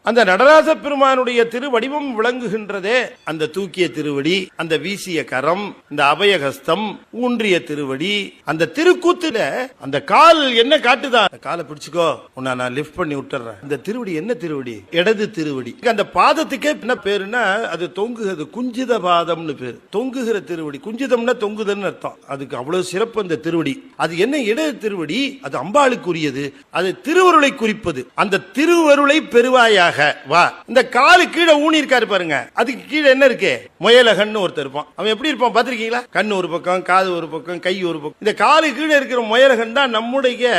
அந்த நடராஜ பெருமானுடைய திருவடிவம் விளங்குகின்றதே அந்த தூக்கிய திருவடி, அந்த வீசிய கரம், இந்த அபயஹஸ்தம், ஊன்றிய திருவடி, அந்த திருக்கூத்துல அந்த கால் என்ன காட்டுதா, காலை பிடிச்சுக்கோ உன்னை நான் லிஃப்ட் பண்ணி விட்டுறேன். இந்த திருவடி என்ன திருவடி? இடது திருவடி. அந்த பாதத்துக்கே என்ன பேருன்னா அது தொங்குகிறது, குஞ்சித பாதம்னு பேரு. தொங்குகிற திருவடி, குஞ்சிதம்னா தொங்குதல்னு அர்த்தம். அதுக்கு அவ்வளவு சிறப்பு அந்த திருவடி. அது என்ன இடது திருவடி? அது அம்பாளுக்குரியது, அது திருவருளை குறிப்பது. அந்த திருவருளை பெறுவாயாக வா. இந்த காலு கீழே ஊனி இருக்காரு பாருங்க, அதுக்கு கீழே என்ன இருக்கு? முயலகன்னு ஒருத்தர் இருப்பான். அவன் எப்படி இருப்பான் பாத்திருக்கீங்களா? கண்ணு ஒரு பக்கம், காது ஒரு பக்கம், கை ஒரு பக்கம். இந்த காலு கீழே இருக்கிற முயலகன் தான் நம்முடைய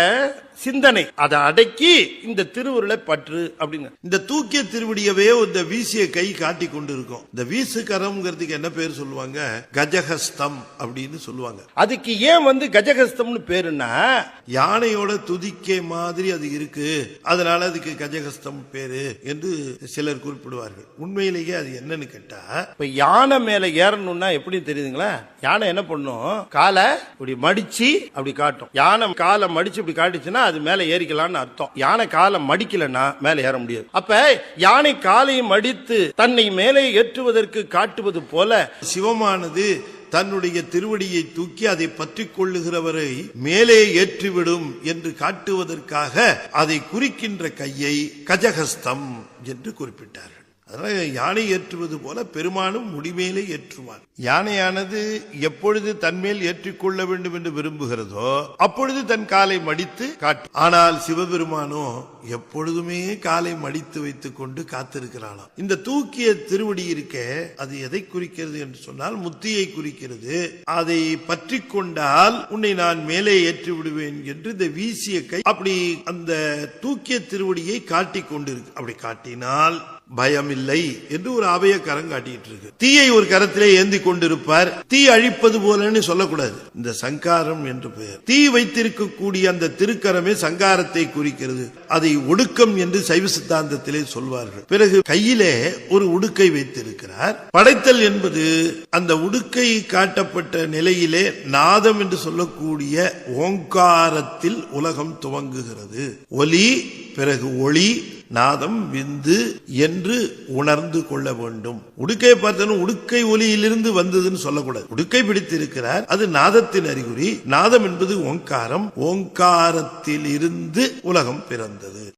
சிந்தனை. அதை அடக்கி இந்த திருவுருளை பற்று அப்படின்னு இந்த தூக்கிய திருவடியவே இந்த வீசிய கை காட்டி கொண்டு இருக்கும். இந்த வீசு கரம்ங்கிறதுக்கு என்ன பேர் சொல்லுவாங்க? கஜஹஸ்தம் அப்படின்னு சொல்லுவாங்க. அதுக்கு ஏன் கஜஹஸ்தம்னு பேருன்னா, யானையோட துதிக்கை மாதிரி அது இருக்கு, அதனால அதுக்கு கஜஹஸ்தம் பேரு என்று சிலர் குறிப்பிடுவார்கள். உண்மையிலேயே அது என்னன்னு கேட்டா, இப்ப யானை மேல ஏறணும்னா எப்படி தெரியுதுங்களா? யானை என்ன பண்ணும்? காலை இப்படி மடிச்சு அப்படி காட்டும். யானை காலை மடிச்சு இப்படி காட்டுச்சுன்னா அது மேல ஏறிக்கலாம்னு அர்த்தம். யானை காலை மடிக்கலன்னா மேல ஏற முடியாது. அப்ப யானை காலை மடித்து தன்னை மேலே ஏற்றுவதற்கு காட்டுவது போல சிவமானது தன்னுடைய திருவடியை தூக்கி அதை பற்றி கொள்ளுகிறவரை மேலே ஏற்றிவிடும் என்று காட்டுவதற்காக அதை குறிக்கின்ற கையை கஜஹஸ்தம் என்று குறிப்பிட்டார்கள். அதனால யானை ஏற்றுவது போல பெருமானும் முடிமேலே ஏற்றுவார். யானையானது எப்பொழுது தன்மேல் ஏற்றிக்கொள்ள வேண்டும் என்று விரும்புகிறதோ அப்பொழுது தன் காலை மடித்து காட்டும். ஆனால் சிவபெருமானோ எப்பொழுதுமே காலை மடித்து வைத்துக் கொண்டு காத்திருக்கிறானாம். இந்த தூக்கிய திருவடி இருக்க, அது எதை குறிக்கிறது என்று சொன்னால் முத்தியை குறிக்கிறது. அதை பற்றி கொண்டால் உன்னை நான் மேலே ஏற்றி விடுவேன் என்று இந்த வீசிய கை அப்படி அந்த தூக்கிய திருவடியை காட்டிக் கொண்டிருக்கு. அப்படி காட்டினால் பயமில்லை என்று ஒரு அபய கரம் காட்டிட்டு இருக்கு. தீயை ஒரு கரத்திலே ஏந்தி கொண்டிருப்பார். தீ அழிப்பது போலன்னு சொல்லக்கூடாது. இந்த சங்காரம் என்று பெயர். தீ வைத்திருக்கக்கூடிய அந்த திருக்கரமே சங்காரத்தை குறிக்கிறது. அதை ஒடுக்கம் என்று சைவ சித்தாந்தத்திலே சொல்வார்கள். பிறகு கையிலே ஒரு உடுக்கை வைத்திருக்கிறார். படைத்தல் என்பது அந்த உடுக்கை காட்டப்பட்ட நிலையிலே நாதம் என்று சொல்லக்கூடிய ஓங்காரத்தில் உலகம் துவங்குகிறது. ஒலி, பிறகு ஒளி, நாதம், விந்து என்று உணர்ந்து கொள்ள வேண்டும். உடுக்கை பார்த்தாலும் உடுக்கை ஒலியிலிருந்து வந்ததுன்னு சொல்லக்கூடாது. உடுக்கை பிடித்திருக்கிறார், அது நாதத்தின் அறிகுறி. நாதம் என்பது ஓங்காரம், ஓங்காரத்தில் இருந்து உலகம் பிறந்தது.